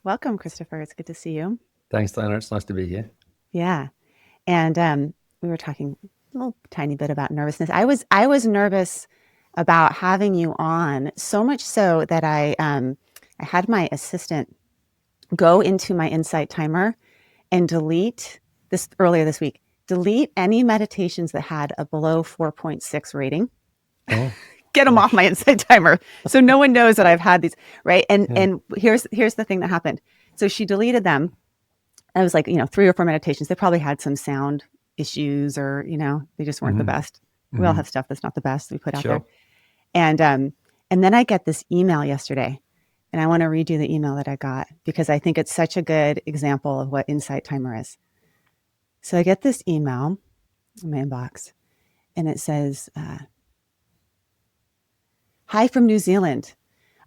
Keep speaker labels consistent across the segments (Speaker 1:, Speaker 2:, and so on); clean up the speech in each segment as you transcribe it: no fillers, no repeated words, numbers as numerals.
Speaker 1: Welcome, Christopher. It's good to see you.
Speaker 2: Thanks, Diana. It's nice to be here.
Speaker 1: Yeah. And we were talking a little tiny bit about nervousness. I was nervous about having you on, so much so that I had my assistant go into my Insight timer and delete this earlier this week. Delete any meditations that had a below 4.6 rating.
Speaker 2: Oh,
Speaker 1: Get them off
Speaker 2: gosh.
Speaker 1: my Insight timer, so no one knows that I've had these. Right. And
Speaker 2: Yeah.
Speaker 1: and here's the thing that happened. So she deleted them. I was like, 3 or 4 meditations. They probably had some sound issues, or they just weren't the
Speaker 2: hmm
Speaker 1: best. We all
Speaker 2: hmm
Speaker 1: have stuff that's not the best we put out there.
Speaker 2: Sure.
Speaker 1: And and then I get this email yesterday, and I want to read you the email that I got because I think it's such a good example of what Insight Timer is. So I get this email in my inbox, and it says, "Hi from New Zealand.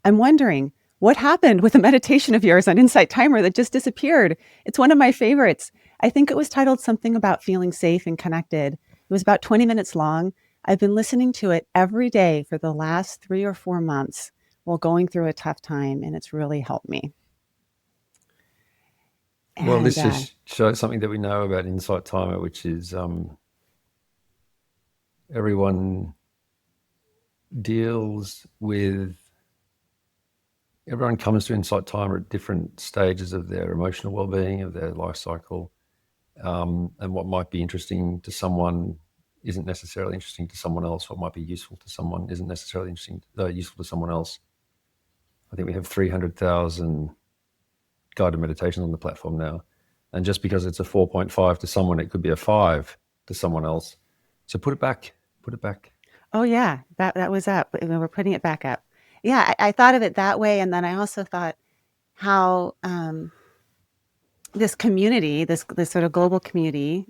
Speaker 1: I'm wondering what happened with a meditation of yours on Insight Timer that just disappeared. It's one of my favorites. I think it was titled something about feeling safe and connected. It was about 20 minutes long. I've been listening to it every day for the last 3 or 4 months while going through a tough time, and it's really helped me."
Speaker 2: Well,
Speaker 1: And
Speaker 2: this just shows something that we know about Insight Timer, which is everyone deals with, everyone comes to Insight Timer at different stages of their emotional well-being, of their life cycle. And what might be interesting to someone isn't necessarily interesting to someone else. What might be useful to someone isn't necessarily useful to someone else. I think we have 300,000 guided meditations on the platform now. And just because it's a 4.5 to someone, it could be a 5 to someone else. So put it back, put it back.
Speaker 1: oh yeah, that was up. We're putting it back up. Yeah, I thought of it that way, and then I also thought how this community, this sort of global community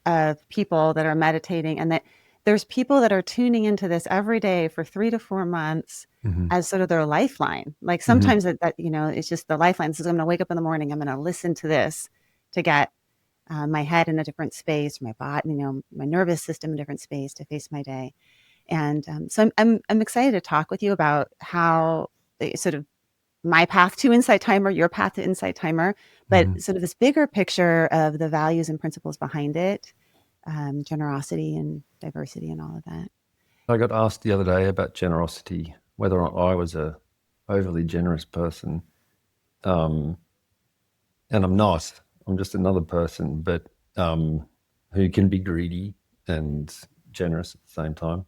Speaker 1: of people that are meditating, and that there's people that are tuning into this every day for 3 to 4 months
Speaker 2: Mm-hmm.
Speaker 1: as sort of their lifeline. Like
Speaker 2: Mm-hmm.
Speaker 1: sometimes it's just the lifeline. So I'm going to wake up in the morning, I'm going to listen to this to get my head in a different space, my body, my nervous system in a different space to face my day. And so I'm excited to talk with you about how sort of my path to Insight Timer, your path to Insight Timer, but
Speaker 2: Mm-hmm.
Speaker 1: sort of this bigger picture of the values and principles behind it, generosity and diversity and all of that.
Speaker 2: I got asked the other day about generosity, whether or not I was a overly generous person. Um, and I'm not. I'm just another person, but who can be greedy and generous at the same time.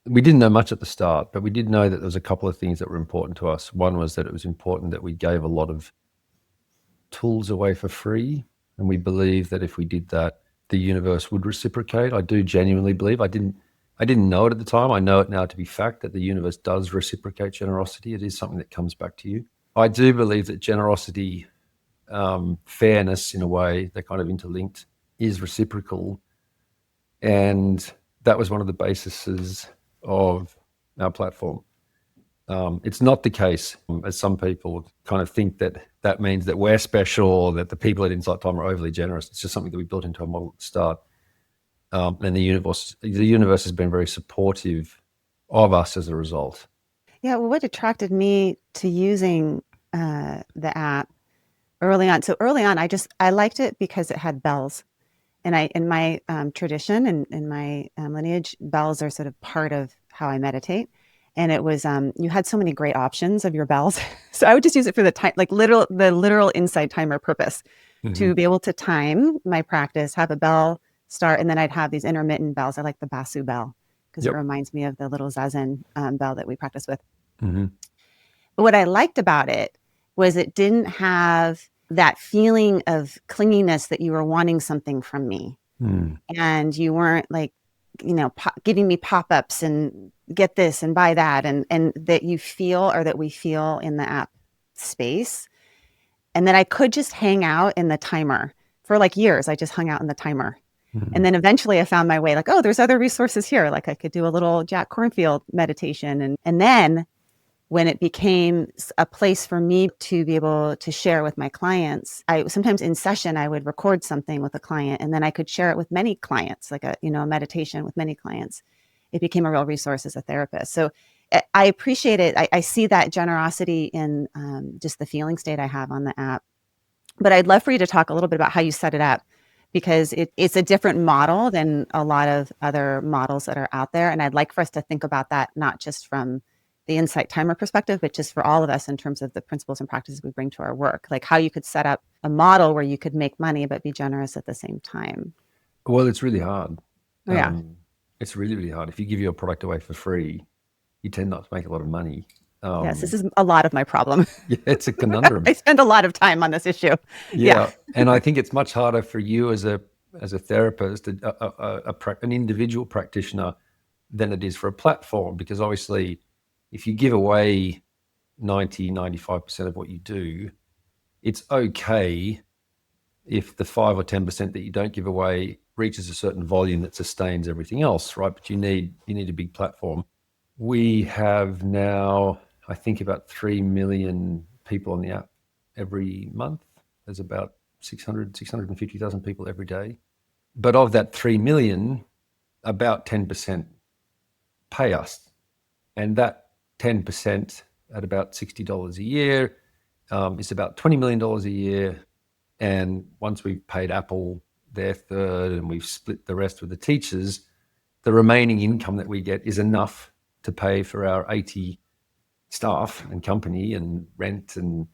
Speaker 2: We didn't know much at the start, but we did know that there was a couple of things that were important to us. One was that it was important that we gave a lot of tools away for free, and we believe that if we did that, the universe would reciprocate. I do genuinely believe. I didn't know it at the time. I know it now to be fact that the universe does reciprocate generosity. It is something that comes back to you. I do believe that generosity, fairness in a way, they're kind of interlinked, is reciprocal. And that was one of the bases of our platform. It's not the case, as some people kind of think, that that means that we're special or that the people at Insight Time are overly generous. It's just something that we built into our model at the start. And the universe has been very supportive of us as a result.
Speaker 1: Yeah, well, what attracted me to using the app early on? So early on, I liked it because it had bells, and I in my tradition and in my lineage, bells are sort of part of how I meditate. And it was you had so many great options of your bells, so I would just use it for the time, like the literal Insight Timer purpose,
Speaker 2: Mm-hmm.
Speaker 1: to be able to time my practice, have a bell start, and then I'd have these intermittent bells. I like the Basu bell because it
Speaker 2: Yep.
Speaker 1: reminds me of the little zazen bell that we practice with.
Speaker 2: Mm-hmm.
Speaker 1: But what I liked about it was it didn't have that feeling of clinginess that you were wanting something from me,
Speaker 2: Mm.
Speaker 1: and you weren't like, giving me pop-ups and get this and buy that, and that you feel, or that we feel in the app space. And then I could just hang out in the timer for like years. I just hung out in the timer. And
Speaker 2: Mm.
Speaker 1: then eventually I found my way, like, oh, there's other resources here. Like I could do a little Jack Cornfield meditation. And then when it became a place for me to be able to share with my clients, I sometimes in session, I would record something with a client, and then I could share it with many clients, like a meditation with many clients. It became a real resource as a therapist. So I appreciate it. I see that generosity in just the feeling state I have on the app. But I'd love for you to talk a little bit about how you set it up, because it's a different model than a lot of other models that are out there. And I'd like for us to think about that, not just from the Insight Timer perspective, but just for all of us in terms of the principles and practices we bring to our work, like how you could set up a model where you could make money but be generous at the same time.
Speaker 2: Well, it's really hard.
Speaker 1: Oh, yeah.
Speaker 2: It's really, really hard. If you give your product away for free, you tend not to make a lot of money.
Speaker 1: Yes, this
Speaker 2: Um,
Speaker 1: is a lot of my problem.
Speaker 2: yeah, it's a conundrum.
Speaker 1: I spend a lot of time on this issue. Yeah.
Speaker 2: Yeah, and I think it's much harder for you as a therapist, an individual practitioner, than it is for a platform, because obviously, if you give away 95% of what you do, it's okay if the 5 or 10% that you don't give away reaches a certain volume that sustains everything else, right? But you need a big platform. We have now, I think, about 3 million people on the app every month. There's about 650,000 people every day. But of that 3 million, about 10% pay us. And that 10% at about $60 a year is about $20 million a year. And once we've paid Apple their third and we've split the rest with the teachers, the remaining income that we get is enough to pay for our 80 staff and company and rent and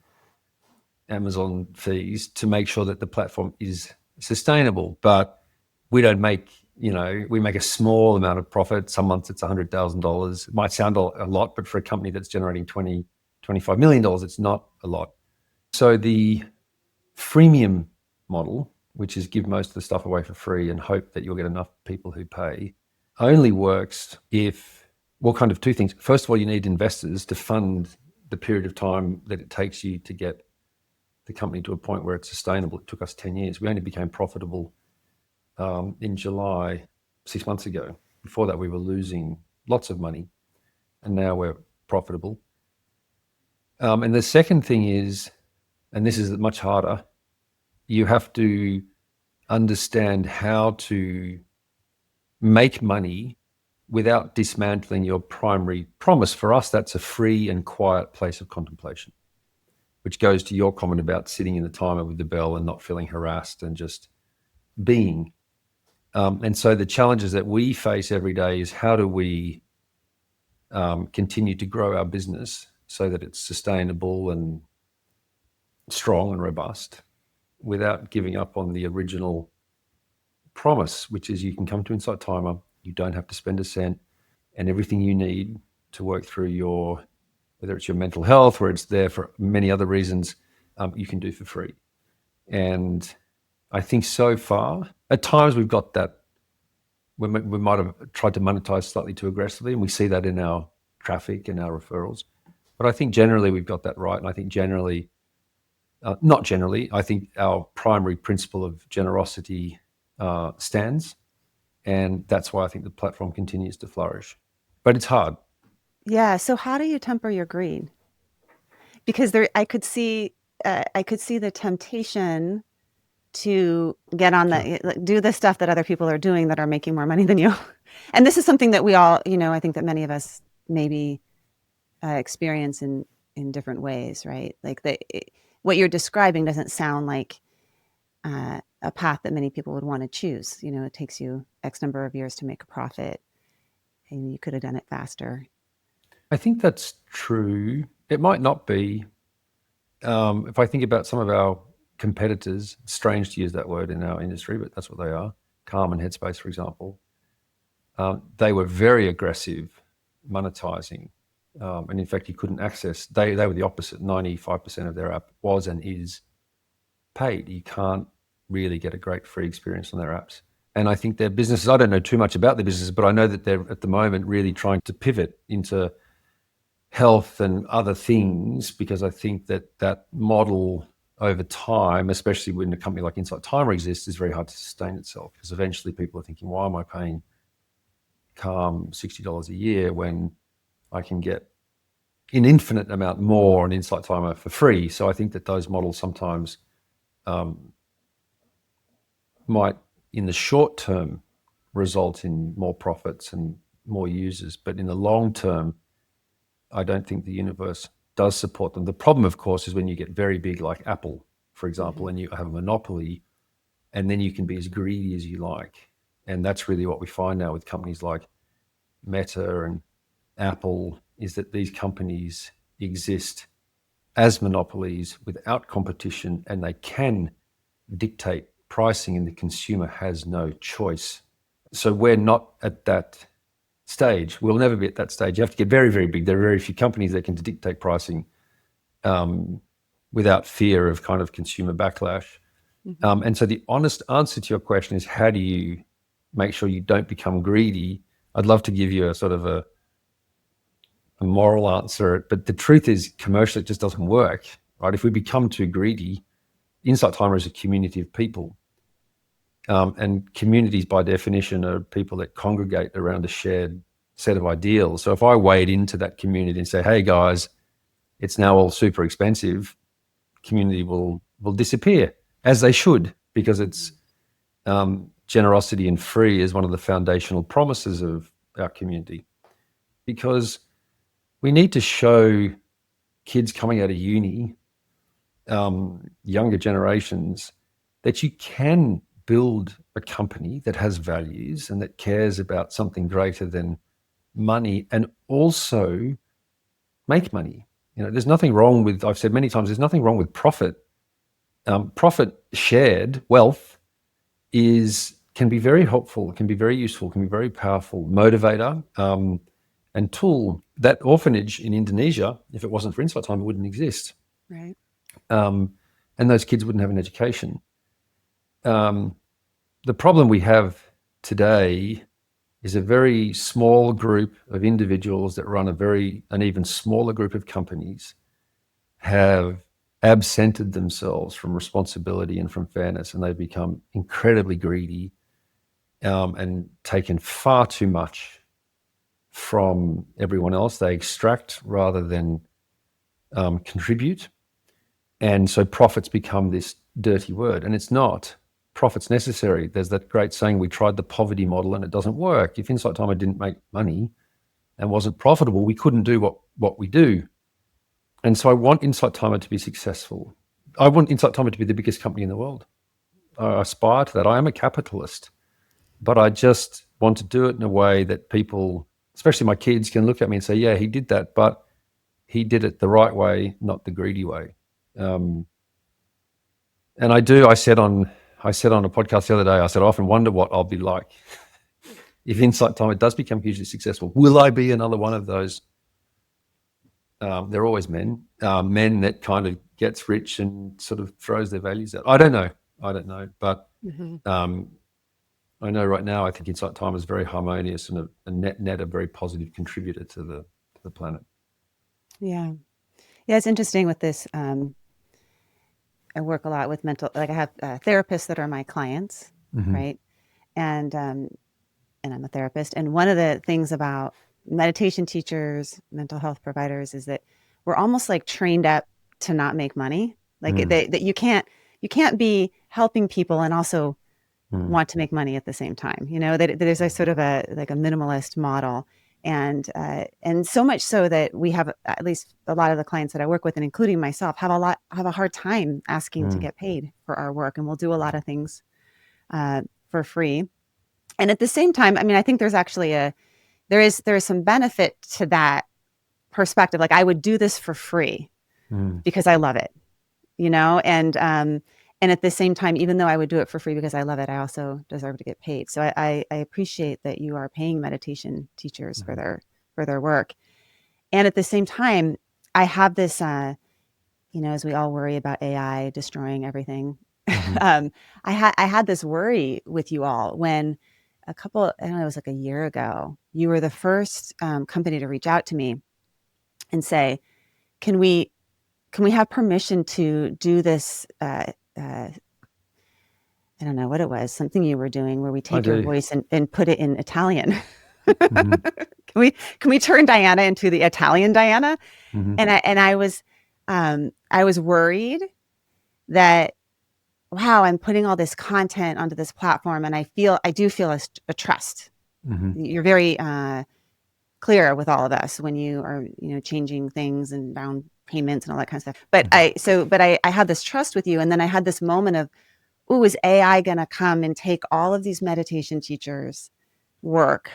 Speaker 2: Amazon fees to make sure that the platform is sustainable. But we don't make, we make a small amount of profit. Some months it's $100,000. It might sound a lot, but for a company that's generating $25 million, it's not a lot. So the freemium model, which is give most of the stuff away for free and hope that you'll get enough people who pay, only works if, well, kind of two things. First of all, you need investors to fund the period of time that it takes you to get the company to a point where it's sustainable. It took us 10 years. We only became profitable in July 6 months ago. Before that, we were losing lots of money, and now we're profitable. And the second thing is, and this is much harder, you have to understand how to make money without dismantling your primary promise. For us, that's a free and quiet place of contemplation, which goes to your comment about sitting in the timer with the bell and not feeling harassed and just being. And so the challenges that we face every day is how do we continue to grow our business so that it's sustainable and strong and robust without giving up on the original promise, which is you can come to Insight Timer, you don't have to spend a cent, and everything you need to work through your, whether it's your mental health or it's there for many other reasons, you can do for free. And I think so far, at times we've got that, we might have tried to monetize slightly too aggressively, and we see that in our traffic and our referrals. But I think generally we've got that right. And I think generally, not generally, I think our primary principle of generosity stands. And that's why I think the platform continues to flourish. But it's hard.
Speaker 1: Yeah. So how do you temper your greed? Because I could see the temptation to get on
Speaker 2: Sure.
Speaker 1: do the stuff that other people are doing that are making more money than you. And this is something that we all, I think that many of us maybe experience in different ways, right? Like what you're describing doesn't sound like a path that many people would want to choose. It takes you X number of years to make a profit, and you could have done it faster.
Speaker 2: I think that's true. It might not be. If I think about some of our competitors, it's strange to use that word in our industry, but that's what they are. Calm and Headspace, for example. They were very aggressive monetizing. And in fact, you couldn't access, they were the opposite. 95% of their app was and is paid. You can't really get a great free experience on their apps. And I think their businesses, I don't know too much about their businesses, but I know that they're at the moment really trying to pivot into health and other things, because I think that model over time, especially when a company like Insight Timer exists, is very hard to sustain itself, because eventually people are thinking, why am I paying Calm $60 a year when I can get an infinite amount more on Insight Timer for free? So I think that those models sometimes might, in the short term, result in more profits and more users, but in the long term, I don't think the universe does support them. The problem, of course, is when you get very big, like Apple, for example,
Speaker 1: Hmm.
Speaker 2: and you have a monopoly, and then you can be as greedy as you like. And that's really what we find now with companies like Meta and Apple, is that these companies exist as monopolies without competition, and they can dictate pricing, and the consumer has no choice. So we're not at that stage. We'll never be at that stage. You have to get very, very big. There are very few companies that can dictate pricing without fear of kind of consumer backlash.
Speaker 1: Hmm.
Speaker 2: And so the honest answer to your question is, how do you make sure you don't become greedy? I'd love to give you a sort of a moral answer, but the truth is, commercially, it just doesn't work, right? If we become too greedy, Insight Timer is a community of people. And communities, by definition, are people that congregate around a shared set of ideals. So if I wade into that community and say, hey, guys, it's now all super expensive, community will disappear, as they should, because it's generosity and free is one of the foundational promises of our community. Because we need to show kids coming out of uni, younger generations, that you can build a company that has values and that cares about something greater than money, and also make money. There's nothing wrong with, I've said many times, there's nothing wrong with profit. Profit shared, wealth, can be very helpful, can be very useful, can be very powerful motivator and tool. That orphanage in Indonesia, if it wasn't for Insight Time, it wouldn't exist.
Speaker 1: Right.
Speaker 2: And those kids wouldn't have an education. The problem we have today is a very small group of individuals that run an even smaller group of companies have absented themselves from responsibility and from fairness, and they've become incredibly greedy and taken far too much from everyone else. They extract rather than contribute. And so profits become this dirty word, and it's not. Profit's necessary. There's that great saying, we tried the poverty model and it doesn't work. If Insight Timer didn't make money and wasn't profitable, we couldn't do what we do. And so I want Insight Timer to be successful. I want Insight Timer to be the biggest company in the world. I aspire to that. I am a capitalist, but I just want to do it in a way that people, especially my kids, can look at me and say, yeah, he did that, but he did it the right way, not the greedy way. And I said on a podcast the other day, I said, I often wonder what I'll be like if Insight Timer does become hugely successful. Will I be another one of those? They're always men that kind of gets rich and sort of throws their values out. I don't know. But
Speaker 1: Hmm.
Speaker 2: I know right now, I think Insight Timer is very harmonious and a net a very positive contributor to the planet.
Speaker 1: Yeah. Yeah. It's interesting with this. I work a lot with like I have therapists that are my clients,
Speaker 2: Mm-hmm.
Speaker 1: right? And I'm a therapist. And one of the things about meditation teachers, mental health providers, is that we're almost like trained up to not make money. Like
Speaker 2: Mm.
Speaker 1: that you can't be helping people and also
Speaker 2: Mm.
Speaker 1: want to make money at the same time. That there's a sort of a like a minimalist model, and so much so that we have, at least a lot of the clients that I work with, and including myself, have a hard time asking to
Speaker 2: Mm.
Speaker 1: get paid for our work, and we'll do a lot of things for free. And at the same time, I mean, I think there's actually there is some benefit to that perspective. Like, I would do this for free
Speaker 2: Mm.
Speaker 1: because I love it, and at the same time, even though I would do it for free because I love it, I also deserve to get paid. So I appreciate that you are paying meditation teachers
Speaker 2: Mm.
Speaker 1: for their work. And at the same time, I have this, as we all worry about AI destroying everything,
Speaker 2: Mm.
Speaker 1: um, I had this worry with you all when I don't know, it was like a year ago, you were the first company to reach out to me and say, can we have permission to do this? I don't know what it was, something you were doing where we
Speaker 2: I
Speaker 1: take your
Speaker 2: do.
Speaker 1: voice and put it in Italian.
Speaker 2: Mm-hmm.
Speaker 1: Can we turn Diana into the Italian Diana?
Speaker 2: Mm-hmm.
Speaker 1: I was worried that, wow, I'm putting all this content onto this platform, and I do feel a trust.
Speaker 2: Mm-hmm.
Speaker 1: You're very clear with all of us when you are, changing things and down payments and all that kind of stuff.
Speaker 2: Mhm.
Speaker 1: But I had this trust with you, and then I had this moment of, ooh, is AI going to come and take all of these meditation teachers' work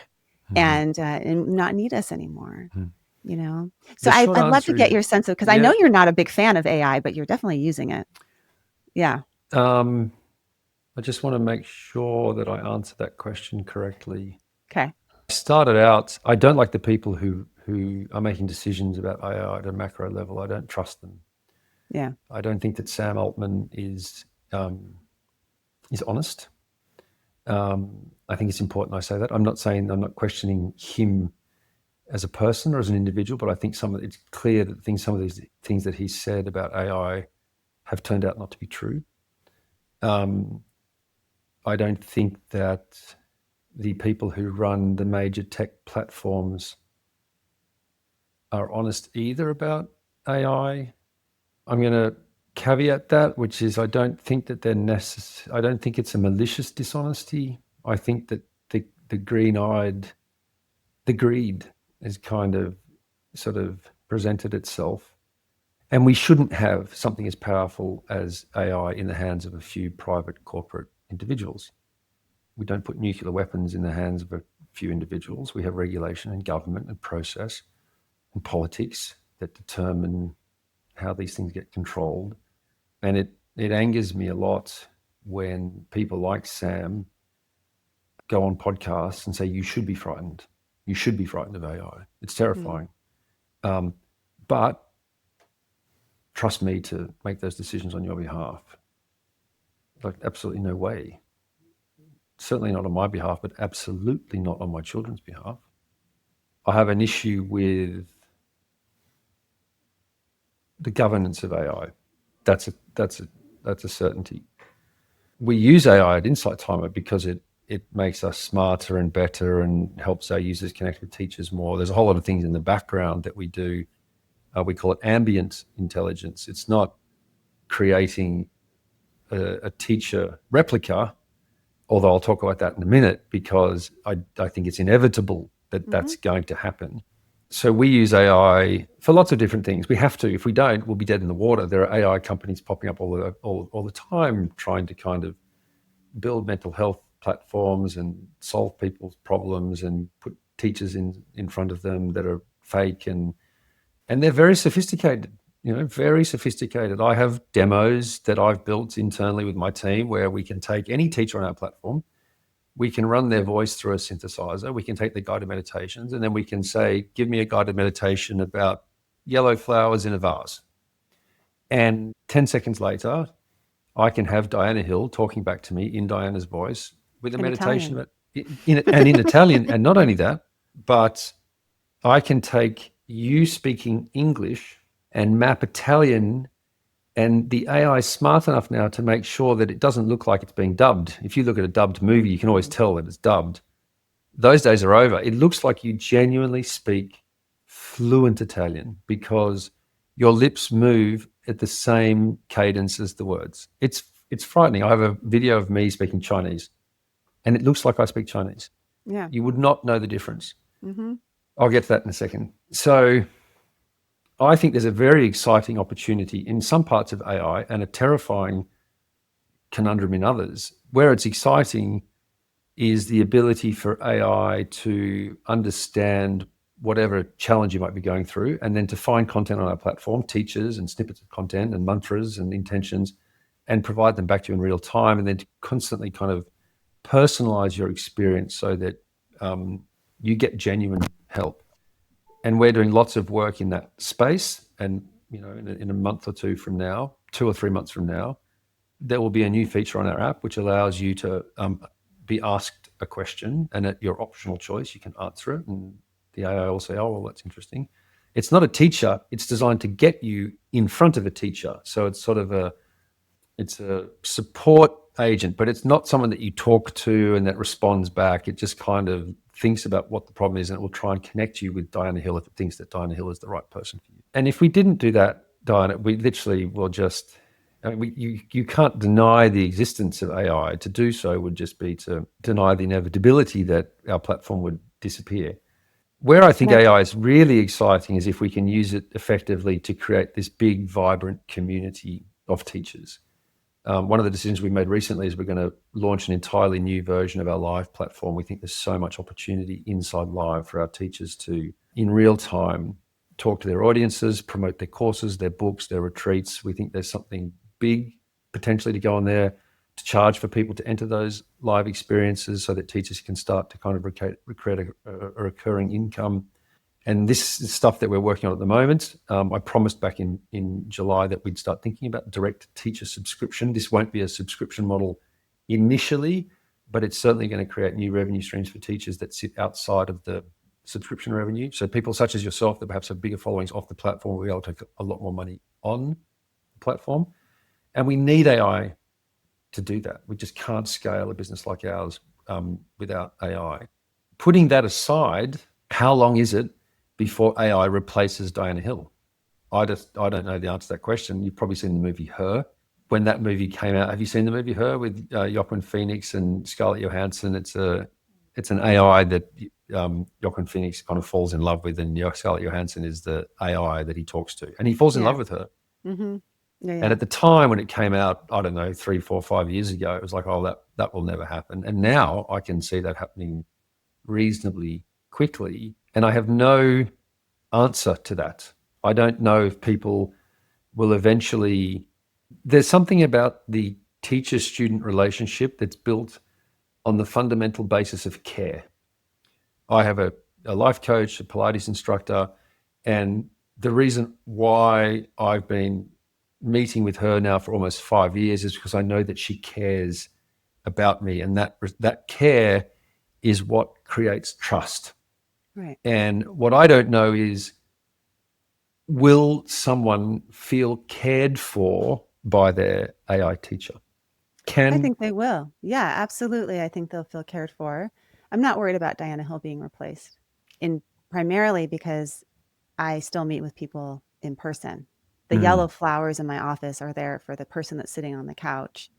Speaker 2: Mhm.
Speaker 1: and not need us anymore?
Speaker 2: Mhm.
Speaker 1: You know, so
Speaker 2: The short
Speaker 1: I'd love to
Speaker 2: answer
Speaker 1: get
Speaker 2: is
Speaker 1: your sense of, because I know
Speaker 2: yeah.
Speaker 1: you're not a big fan of AI, but you're definitely using it. Yeah.
Speaker 2: Um, I just want to make sure that I answer that question correctly.
Speaker 1: Okay.
Speaker 2: I started out, I don't like the people who are making decisions about AI at a macro level. I don't trust them.
Speaker 1: Yeah.
Speaker 2: I don't think that Sam Altman is honest. I think it's important I say that. I'm not questioning him as a person or as an individual, but I think it's clear that some of these things that he said about AI have turned out not to be true. Um, I don't think that the people who run the major tech platforms are honest either about AI. I'm going to caveat that, which is I don't think that they're necessary. I don't think it's a malicious dishonesty. I think that the green-eyed, the greed is kind of sort of presented itself. And we shouldn't have something as powerful as AI in the hands of a few private corporate individuals. We don't put nuclear weapons in the hands of a few individuals. We have regulation and government and process and politics that determine how these things get controlled. And it angers me a lot when people like Sam go on podcasts and say, you should be frightened. You should be frightened of AI. It's
Speaker 1: Mm.
Speaker 2: terrifying. But trust me to make those decisions on your behalf. Like, absolutely no way. Certainly not on my behalf, but absolutely not on my children's behalf. I have an issue with the governance of AI. That's a certainty. We use AI at Insight Timer because it makes us smarter and better and helps our users connect with teachers more. There's a whole lot of things in the background that we do. We call it ambient intelligence. It's not creating a teacher replica, although I'll talk about that in a minute because I think it's inevitable that
Speaker 1: Mm-hmm.
Speaker 2: that's going to happen. So we use AI for lots of different things. We have to. If we don't, we'll be dead in the water. There are AI companies popping up all the time trying to kind of build mental health platforms and solve people's problems and put teachers in front of them that are fake and they're very sophisticated, very sophisticated. I have demos that I've built internally with my team where we can take any teacher on our platform, we can run their voice through a synthesizer, we can take the guided meditations, and then we can say, give me a guided meditation about yellow flowers in a vase. And 10 seconds later, I can have Diana Hill talking back to me in Diana's voice with a
Speaker 1: In
Speaker 2: meditation
Speaker 1: Italian.
Speaker 2: about in Italian. And not only that, but I can take you speaking English and map Italian. And the AI is smart enough now to make sure that it doesn't look like it's being dubbed. If you look at a dubbed movie, you can always tell that it's dubbed. Those days are over. It looks like you genuinely speak fluent Italian because your lips move at the same cadence as the words. It's frightening. I have a video of me speaking Chinese, and it looks like I speak Chinese.
Speaker 1: Yeah.
Speaker 2: You would not know the difference.
Speaker 1: Mm-hmm.
Speaker 2: I'll get to that in a second. So I think there's a very exciting opportunity in some parts of AI and a terrifying conundrum in others. Where it's exciting is the ability for AI to understand whatever challenge you might be going through and then to find content on our platform, teachers and snippets of content and mantras and intentions, and provide them back to you in real time, and then to constantly kind of personalize your experience so that you get genuine help. And we're doing lots of work in that space. And in a month or two from now, 2 or 3 months from now, there will be a new feature on our app which allows you to be asked a question, and at your optional choice, you can answer it. And the AI will say, "Oh, well, that's interesting." It's not a teacher; it's designed to get you in front of a teacher. So it's sort of it's a support agent, but it's not someone that you talk to and that responds back. It just kind of thinks about what the problem is, and it will try and connect you with Diana Hill if it thinks that Diana Hill is the right person for you. And if we didn't do that, Diana, we literally will just. I mean, you can't deny the existence of AI. To do so would just be to deny the inevitability that our platform would disappear. Where I
Speaker 1: And
Speaker 2: think AI is really exciting is if we can use it effectively to create this big, vibrant community of teachers. One of the decisions we made recently is we're going to launch an entirely new version of our live platform. We think there's so much opportunity inside live for our teachers to, in real time, talk to their audiences, promote their courses, their books, their retreats. We think there's something big potentially to go on there, to charge for people to enter those live experiences so that teachers can start to kind of create a recurring income. And this is stuff that we're working on at the moment. I promised back in July that we'd start thinking about direct teacher subscription. This won't be a subscription model initially, but it's certainly going to create new revenue streams for teachers that sit outside of the subscription revenue. So people such as yourself that perhaps have bigger followings off the platform will be able to take a lot more money on the platform. And we need AI to do that. We just can't scale a business like ours without AI. Putting that aside, how long is it before AI replaces Diana Hill? I don't know the answer to that question. You've probably seen the movie Her. When that movie came out, have you seen the movie Her with Joaquin Phoenix and Scarlett Johansson? It's an AI that Joaquin Phoenix kind of falls in love with, and Scarlett Johansson is the AI that he talks to, and he falls in
Speaker 1: yeah.
Speaker 2: love with her.
Speaker 1: Mm-hmm. Yeah,
Speaker 2: And
Speaker 1: yeah.
Speaker 2: at the time when it came out, I don't know, 3, 4, 5 years ago, it was like, oh, that will never happen. And now I can see that happening reasonably quickly. And I have no answer to that. I don't know if people will eventually. There's something about the teacher student relationship that's built on the fundamental basis of care. I have a life coach, a Pilates instructor, and the reason why I've been meeting with her now for almost 5 years is because I know that she cares about me, and that care is what creates trust.
Speaker 1: Right.
Speaker 2: And what I don't know is, will someone feel cared for by their AI teacher?
Speaker 1: I
Speaker 2: Can
Speaker 1: think they will. Yeah, absolutely. I think they'll feel cared for. I'm not worried about Diana Hill being replaced, in primarily because I still meet with people in person. The yellow
Speaker 2: mm,
Speaker 1: flowers in my office are there for the person that's sitting on the couch,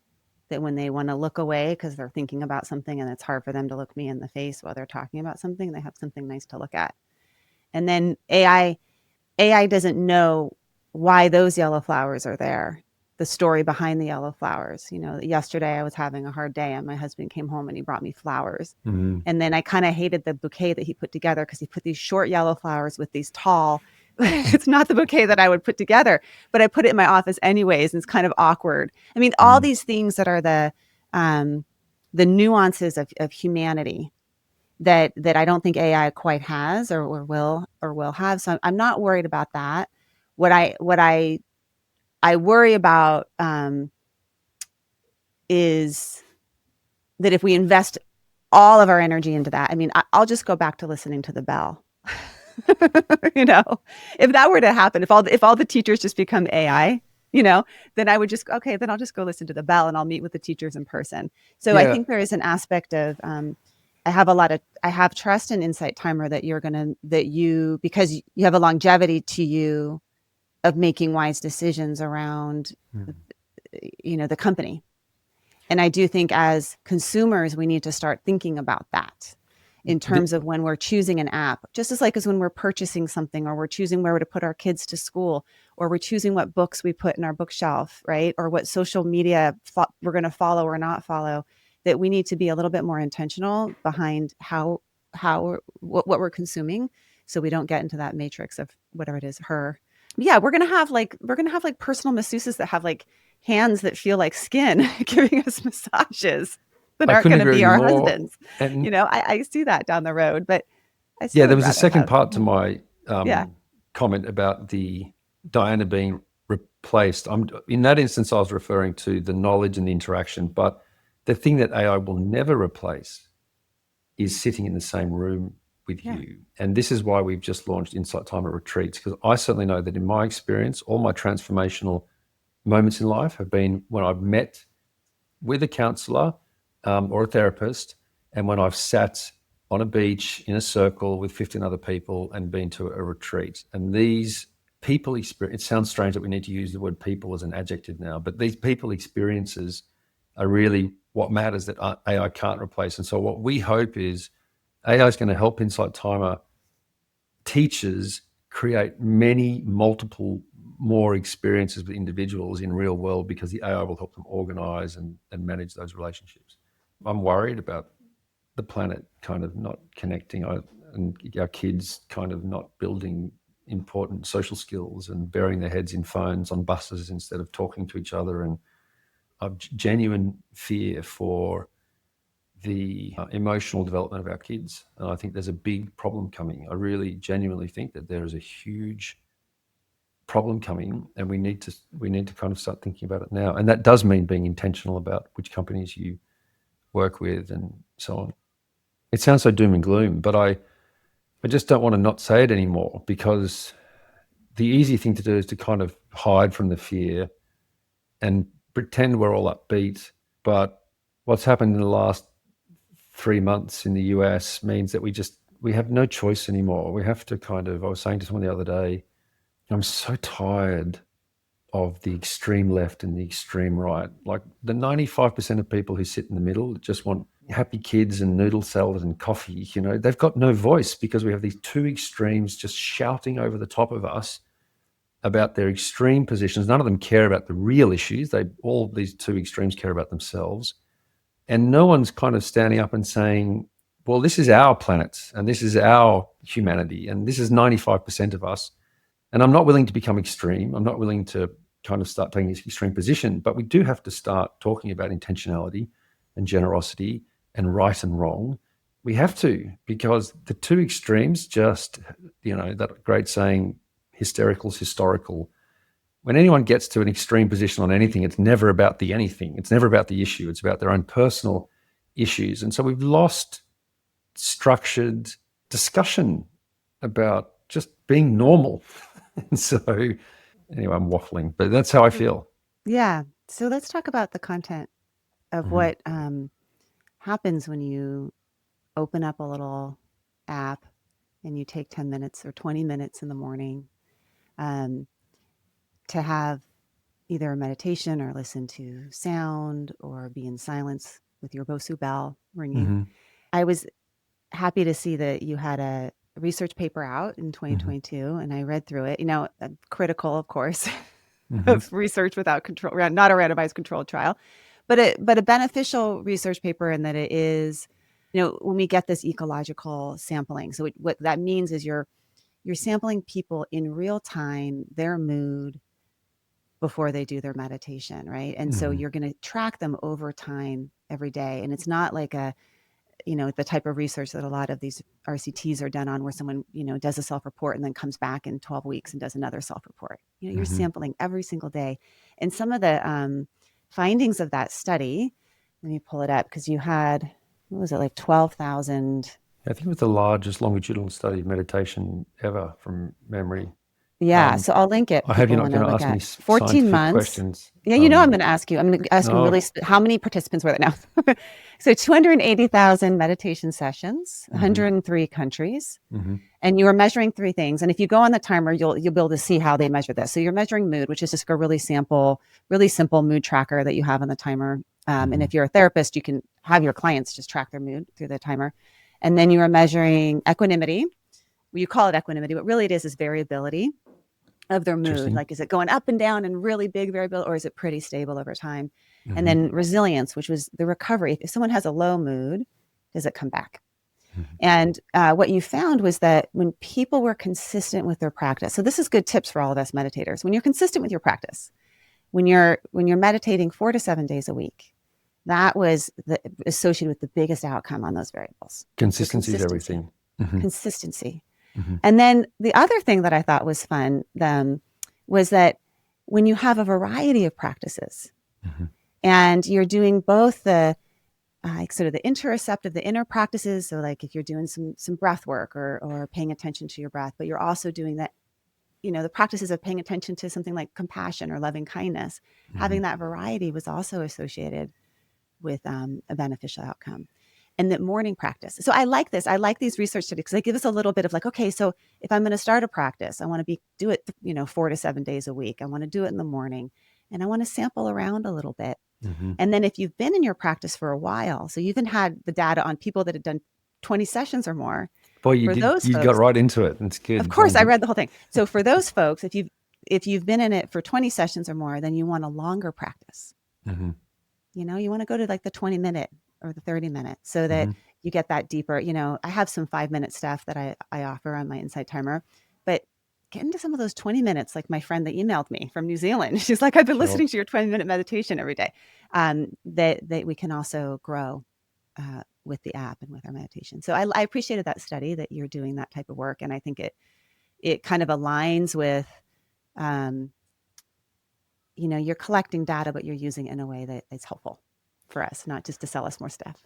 Speaker 1: that when they want to look away because they're thinking about something and it's hard for them to look me in the face while they're talking about something, they have something nice to look at. And then AI doesn't know why those yellow flowers are there, the story behind the yellow flowers. Yesterday I was having a hard day and my husband came home and he brought me flowers.
Speaker 2: mm,
Speaker 1: And then I kind of hated the bouquet that he put together because he put these short yellow flowers with these tall. It's not the bouquet that I would put together, but I put it in my office anyways, and it's kind of awkward. I mean, all
Speaker 2: mm.
Speaker 1: these things that are the nuances of humanity that I don't think AI quite has or will have. So I'm not worried about that. What I worry about is that if we invest all of our energy into that, I mean, I'll just go back to listening to the bell. you know, if that were to happen, if all the teachers just become AI, then I would just okay, then I'll just go listen to the bell and I'll meet with the teachers in person. So I
Speaker 2: Yeah.
Speaker 1: think there is an aspect of I have trust and insight timer because you have a longevity to you of making wise decisions around
Speaker 2: Mm.
Speaker 1: the company. And I do think as consumers, we need to start thinking about that in terms of when we're choosing an app, just as when we're purchasing something or we're choosing where to put our kids to school or we're choosing what books we put in our bookshelf, right? Or what social media we're going to follow or not follow, that we need to be a little bit more intentional behind what we're consuming so we don't get into that matrix of whatever it is, her. Yeah, we're gonna have like personal masseuses that have like hands that feel like skin giving us massages that
Speaker 2: I
Speaker 1: aren't
Speaker 2: couldn't
Speaker 1: going to
Speaker 2: agree
Speaker 1: be
Speaker 2: with you
Speaker 1: our
Speaker 2: more.
Speaker 1: husbands.
Speaker 2: And
Speaker 1: I see that down the road, but I
Speaker 2: yeah,
Speaker 1: still
Speaker 2: there
Speaker 1: would
Speaker 2: was a
Speaker 1: rather
Speaker 2: second
Speaker 1: have.
Speaker 2: part to my
Speaker 1: Yeah,
Speaker 2: comment about the Diana being replaced. In that instance, I was referring to the knowledge and the interaction. But the thing that AI will never replace is sitting in the same room with
Speaker 1: yeah,
Speaker 2: you. And this is why we've just launched Insight Timer Retreats, because I certainly know that in my experience, all my transformational moments in life have been when I've met with a counselor or a therapist, and when I've sat on a beach in a circle with 15 other people and been to a retreat. And these people experience, it sounds strange that we need to use the word people as an adjective now, but these people experiences are really what matters that AI can't replace. And so what we hope is AI is going to help Insight Timer teachers create many multiple more experiences with individuals in real world because the AI will help them organize and manage those relationships. I'm worried about the planet kind of not connecting and our kids kind of not building important social skills and burying their heads in phones on buses instead of talking to each other. And a genuine fear for the emotional development of our kids. And I think there's a big problem coming. I really genuinely think that there is a huge problem coming, and we need to kind of start thinking about it now. And that does mean being intentional about which companies you work with and so on. It sounds so doom and gloom, but I just don't want to not say it anymore, because the easy thing to do is to kind of hide from the fear and pretend we're all upbeat. But what's happened in the last 3 months in the US means that we have no choice anymore. We have to kind of, I was saying to someone the other day, I'm so tired of the extreme left and the extreme right. Like the 95% of people who sit in the middle just want happy kids and noodle salad and coffee. They've got no voice because we have these two extremes just shouting over the top of us about their extreme positions. None of them care about the real issues. All these two extremes care about themselves. And no one's kind of standing up and saying, well, this is our planet and this is our humanity and this is 95% of us. And I'm not willing to become extreme. I'm not willing to kind of start taking this extreme position, but we do have to start talking about intentionality and generosity and right and wrong. We have to, because the two extremes just, that great saying, hysterical's historical. When anyone gets to an extreme position on anything, it's never about the anything. It's never about the issue. It's about their own personal issues. And so we've lost structured discussion about just being normal. And so, anyway, I'm waffling, but that's how I feel.
Speaker 1: Yeah. So let's talk about the content of
Speaker 2: Mm-hmm.
Speaker 1: what happens when you open up a little app and you take 10 minutes or 20 minutes in the morning um, to have either a meditation or listen to sound or be in silence with your Bosu bell ringing.
Speaker 2: Mm-hmm.
Speaker 1: I was happy to see that you had a research paper out in
Speaker 2: Mm-hmm.
Speaker 1: 2022, and I read through it. Critical, of course,
Speaker 2: Mm-hmm.
Speaker 1: of research without control, not a randomized controlled trial, but a beneficial research paper in that it is, when we get this ecological sampling. So what that means is you're sampling people in real time, their mood before they do their meditation, right? And so
Speaker 2: Mm-hmm.
Speaker 1: you're going to track them over time every day. And it's not like the type of research that a lot of these RCTs are done on, where someone, does a self-report and then comes back in 12 weeks and does another self-report. You're
Speaker 2: Mm-hmm.
Speaker 1: sampling every single day. And some of the findings of that study, let me pull it up, because you had, what was it, like 12,000.
Speaker 2: I think it was the largest longitudinal study of meditation ever from memory.
Speaker 1: Yeah,
Speaker 2: Um,
Speaker 1: so I'll link it.
Speaker 2: I hope
Speaker 1: People
Speaker 2: you're not
Speaker 1: want to
Speaker 2: going to
Speaker 1: look
Speaker 2: ask me
Speaker 1: at 14
Speaker 2: scientific
Speaker 1: months.
Speaker 2: questions.
Speaker 1: Yeah, I'm going to ask you. I'm going to ask you really,
Speaker 2: No.
Speaker 1: how many participants were there now? So 280,000 meditation sessions,
Speaker 2: Mm-hmm.
Speaker 1: 103 countries,
Speaker 2: Mm-hmm.
Speaker 1: and you are measuring three things. And if you go on the timer, you'll be able to see how they measure this. So you're measuring mood, which is just a really simple mood tracker that you have on the timer. And
Speaker 2: Mm-hmm.
Speaker 1: if you're a therapist, you can have your clients just track their mood through the timer. And then you are measuring equanimity. Well, you call it equanimity, but really it is variability of their mood.
Speaker 2: Interesting.
Speaker 1: Like, is it going up and down and really big variability, or is it pretty stable over time? And
Speaker 2: Mm-hmm.
Speaker 1: then resilience, which was the recovery. If someone has a low mood, does it come back?
Speaker 2: Mm-hmm.
Speaker 1: And what you found was that when people were consistent with their practice, so this is good tips for all of us meditators. When you're consistent with your practice, when you're meditating 4 to 7 days a week, that was associated with the biggest outcome on those variables. So
Speaker 2: Consistency is
Speaker 1: consistency,
Speaker 2: everything. Mm-hmm.
Speaker 1: consistency.
Speaker 2: Mm-hmm.
Speaker 1: And then the other thing that I thought was fun was that when you have a variety of practices
Speaker 2: Mm-hmm.
Speaker 1: and you're doing both the sort of the interoceptive, the inner practices. So like if you're doing some breath work or paying attention to your breath, but you're also doing that, the practices of paying attention to something like compassion or loving kindness,
Speaker 2: Mm-hmm.
Speaker 1: having that variety was also associated with a beneficial outcome. And that morning practice. So I like this. I like these research studies because they give us a little bit of like, okay, so if I'm going to start a practice, I want to do it, 4 to 7 days a week. I want to do it in the morning, and I want to sample around a little bit.
Speaker 2: Mm-hmm.
Speaker 1: And then if you've been in your practice for a while, so you even had the data on people that had done 20 sessions or more,
Speaker 2: Boy, you
Speaker 1: For
Speaker 2: did.
Speaker 1: those
Speaker 2: You got
Speaker 1: folks,
Speaker 2: right into it. It's
Speaker 1: of
Speaker 2: good.
Speaker 1: course, I read the whole thing. So for those folks, if you've been in it for 20 sessions or more, then you want a longer practice.
Speaker 2: Mhm,
Speaker 1: You want to go to like the 20-minute or the 30-minute so that
Speaker 2: mhm.
Speaker 1: you get that deeper. I have some 5-minute stuff that I offer on my Insight Timer, but get into some of those 20 minutes, like my friend that emailed me from New Zealand. She's like, I've been
Speaker 2: Sure.
Speaker 1: listening to your 20-minute meditation every day. That we can also grow with the app and with our meditation. So I appreciated that study that you're doing that type of work. And I think it kind of aligns with, um, you're collecting data, but you're using it in a way that is helpful for us, not just to sell us more stuff.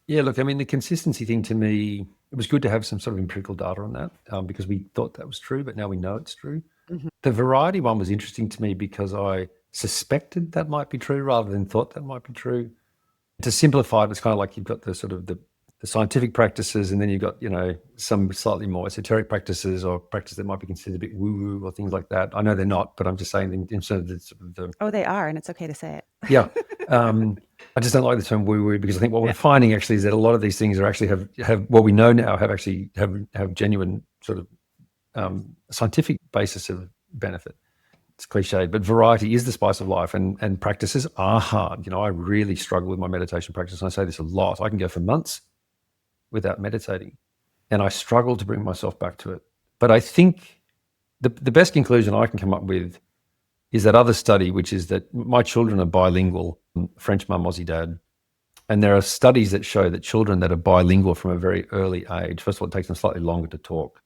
Speaker 2: Yeah, look, I mean, the consistency thing to me, it was good to have some sort of empirical data on that because we thought that was true, but now we know it's true.
Speaker 1: Mhm.
Speaker 2: The variety one was interesting to me because I suspected that might be true rather than thought that might be true. To simplify it, it's kind of like you've got the sort of the scientific practices, and then you've got some slightly more esoteric practices or practices that might be considered a bit woo-woo or things like that. I know they're not, but I'm just saying in terms of the
Speaker 1: Oh, they are, and it's okay to say
Speaker 2: yeah.
Speaker 1: it.
Speaker 2: I just don't like the term woo-woo because I think what we're finding actually is that a lot of these things are actually have what we know now have genuine sort of scientific basis of benefit. It's cliched, but variety is the spice of life, and practices are hard. I really struggle with my meditation practice, and I say this a lot. I can go for months without meditating, and I struggle to bring myself back to it. But I think the best conclusion I can come up with is that other study, which is that my children are bilingual, French mum, Aussie dad, and there are studies that show that children that are bilingual from a very early age, first of all, it takes them slightly longer to talk,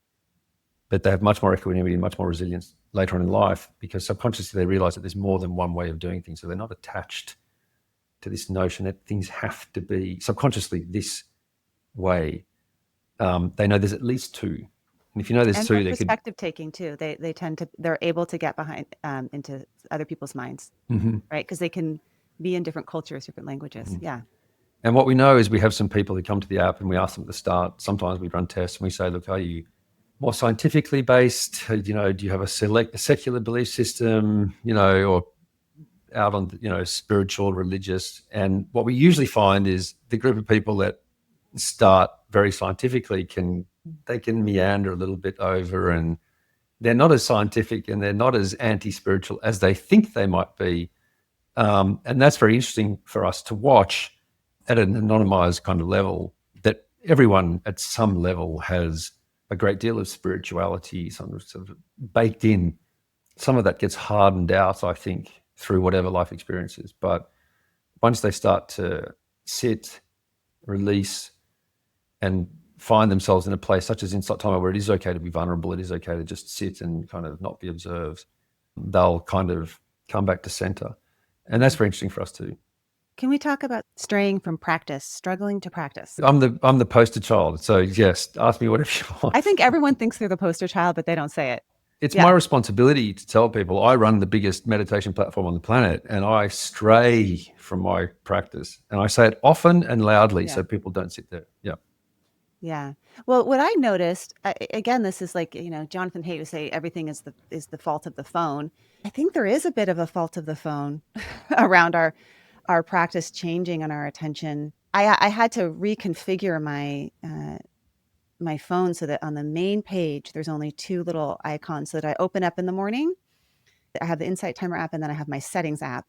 Speaker 2: but they have much more equanimity and much more resilience later on in life because subconsciously they realize that there's more than one way of doing things. So they're not attached to this notion that things have to be subconsciously this way. They know there's at least two. And if you know there's
Speaker 1: And
Speaker 2: two,
Speaker 1: for
Speaker 2: they could.
Speaker 1: perspective taking too, they're able to get behind into other people's minds,
Speaker 2: Mhm,
Speaker 1: right? Because they can be in different cultures, different languages.
Speaker 2: mhm.
Speaker 1: Yeah.
Speaker 2: And what we know is we have some people who come to the app and we ask them at the start. Sometimes we run tests and we say, look, are you more scientifically based? Do you have a secular belief system, or out on, spiritual, religious? And what we usually find is the group of people that start very scientifically they can meander a little bit over, and they're not as scientific and they're not as anti-spiritual as they think they might be. And that's very interesting for us to watch at an anonymized kind of level, that everyone at some level has a great deal of spirituality, some sort of baked in. Some of that gets hardened out, I think, through whatever life experiences. But once they start to sit, release, and find themselves in a place such as Insight Timer where it is okay to be vulnerable, it is okay to just sit and kind of not be observed, they'll kind of come back to center. And that's
Speaker 1: Mhm.
Speaker 2: very interesting for us too.
Speaker 1: Can we talk about straying from practice, struggling to practice?
Speaker 2: I'm the poster child. So yes, ask me whatever you
Speaker 1: I
Speaker 2: want.
Speaker 1: think everyone thinks they're the poster child, but they don't say it.
Speaker 2: It's my
Speaker 1: Yeah.
Speaker 2: responsibility to tell people I run the biggest meditation platform on the planet and I stray from my practice. And I say it often and loudly
Speaker 1: Yeah.
Speaker 2: so people don't sit there. Yeah.
Speaker 1: Yeah. Well, what I noticed, again, this is like, Jonathan Haidt would say everything is the fault of the phone. I think there is a bit of a fault of the phone around our practice changing and our attention. I had to reconfigure my phone so that on the main page there's only two little icons so that I open up in the morning. I have the Insight Timer app and then I have my settings app.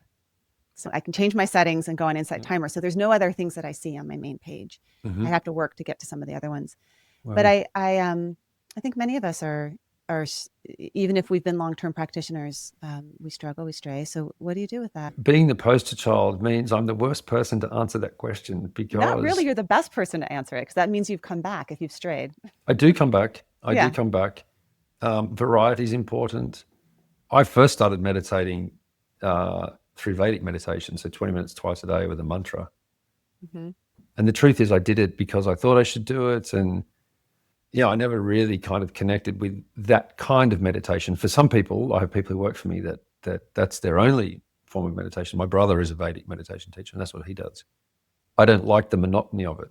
Speaker 1: So I can change my settings and go on Insight Timer. So there's no other things that I see on my main page.
Speaker 2: Mm-hmm.
Speaker 1: I have to work to get to some of the other ones. But
Speaker 2: Wow.
Speaker 1: I think many of us are even if we've been long-term practitioners, we struggle, we stray. So what do you do with that?
Speaker 2: Being the poster child means I'm the worst person to answer that question
Speaker 1: Not really.
Speaker 2: because
Speaker 1: You're the best person to answer it because that means you've come back if you've strayed.
Speaker 2: I do come back. I do
Speaker 1: Yeah.
Speaker 2: come back. Variety is important. I first started meditating through Vedic meditation, so 20 minutes twice a day with a mantra.
Speaker 1: Hmm.
Speaker 2: And the truth is, I did it because I thought I should do it. And I never really kind of connected with that kind of meditation. For some people, I have people who work for me that's their only form of meditation. My brother is a Vedic meditation teacher, and that's what he does. I don't like the monotony of it.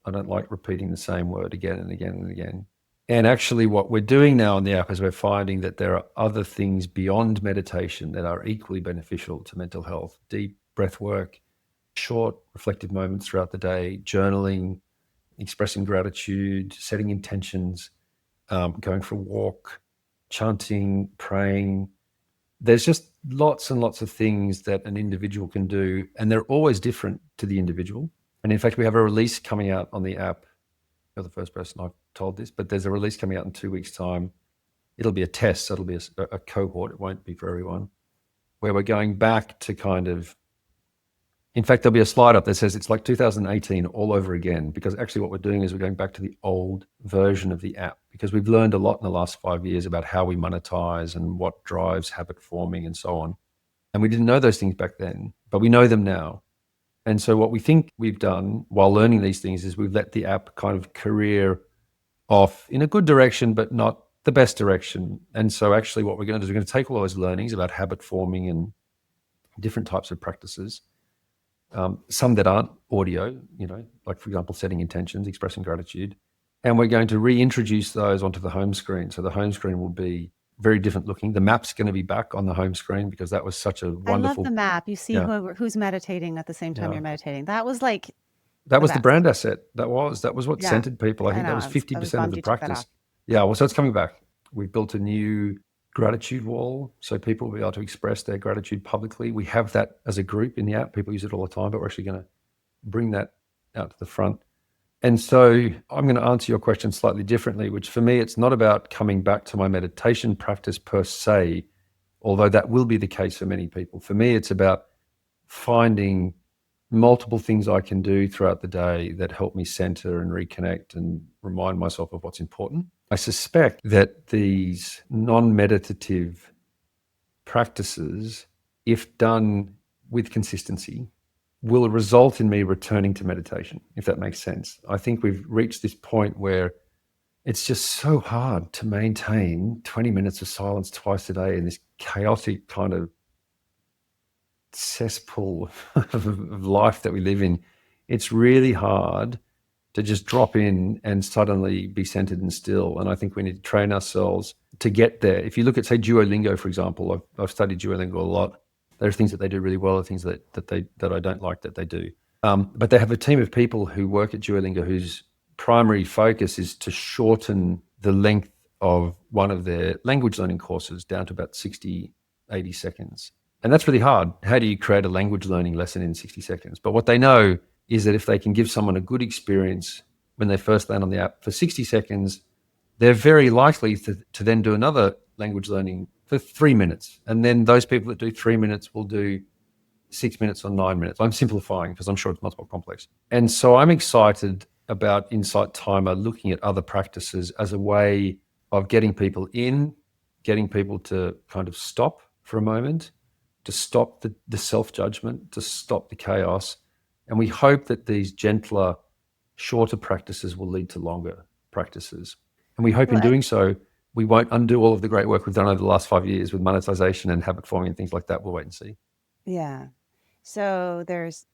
Speaker 2: I don't like repeating the same word again and again and again. And actually, what we're doing now on the app is we're finding that there are other things beyond meditation that are equally beneficial to mental health: deep breath work, short reflective moments throughout the day, journaling, expressing gratitude, setting intentions, going for a walk, chanting, praying. There's just lots and lots of things that an individual can do, and they're always different to the individual. And in fact, we have a release coming out on the app. You're the first person I've told this, but there's a release coming out in 2 weeks' time. It'll be a test, so it'll be a cohort. It won't be for everyone, where we're going back to kind of, in fact, there'll be a slide up that says it's like 2018 all over again, because actually what we're doing is we're going back to the old version of the app, because we've learned a lot in the last 5 years about how we monetize and what drives habit forming and so on. And we didn't know those things back then, but we know them now. And so what we think we've done while learning these things is we've let the app kind of career off in a good direction, but not the best direction. And so actually what we're going to do is we're going to take all those learnings about habit forming and different types of practices, some that aren't audio, like for example, setting intentions, expressing gratitude. And we're going to reintroduce those onto the home screen. So the home screen will be very different looking. The map's going to be back on the home screen because that was such a
Speaker 1: I love the
Speaker 2: wonderful,
Speaker 1: map. You see
Speaker 2: yeah,
Speaker 1: who's meditating at the same time
Speaker 2: yeah.
Speaker 1: you're meditating. That was like
Speaker 2: That
Speaker 1: the
Speaker 2: was the
Speaker 1: best.
Speaker 2: brand asset. That was what
Speaker 1: Yeah.
Speaker 2: centered people. I
Speaker 1: I
Speaker 2: think
Speaker 1: know.
Speaker 2: that was
Speaker 1: I was
Speaker 2: 50% of
Speaker 1: bummed
Speaker 2: the
Speaker 1: you took that
Speaker 2: practice.
Speaker 1: off.
Speaker 2: Yeah, well, so it's coming back. We've built a new gratitude wall so people will be able to express their gratitude publicly. We have that as a group in the app. People use it all the time, but we're actually going to bring that out to the front. And so I'm going to answer your question slightly differently, which for me, it's not about coming back to my meditation practice per se, although that will be the case for many people. For me, it's about finding multiple things I can do throughout the day that help me center and reconnect and remind myself of what's important. I suspect that these non meditative practices, if done with consistency, will result in me returning to meditation, if that makes sense. I think we've reached this point where it's just so hard to maintain 20 minutes of silence twice a day in this chaotic kind of cesspool of life that we live in. It's really hard to just drop in and suddenly be centered and still. And I think we need to train ourselves to get there. If you look at, say, Duolingo, for example, I've studied Duolingo a lot. There are things that they do really well, there are things that I don't like that they do. But they have a team of people who work at Duolingo whose primary focus is to shorten the length of one of their language learning courses down to about 60, 80 seconds. And that's really hard. How do you create a language learning lesson in 60 seconds? But what they know is that if they can give someone a good experience when they first land on the app for 60 seconds, they're very likely to then do another language learning for 3 minutes. And then those people that do 3 minutes will do 6 minutes or 9 minutes. I'm simplifying because I'm sure it's much more complex. And so I'm excited about Insight Timer looking at other practices as a way of getting people in, getting people to kind of stop for a moment, to stop the self-judgment, to stop the chaos. And we hope that these gentler, shorter practices will lead to longer practices. And we hope
Speaker 1: Well,
Speaker 2: in doing so, we won't undo all of the great work we've done over the last 5 years with monetization and habit forming and things like that. We'll wait and see.
Speaker 1: yeah. So there's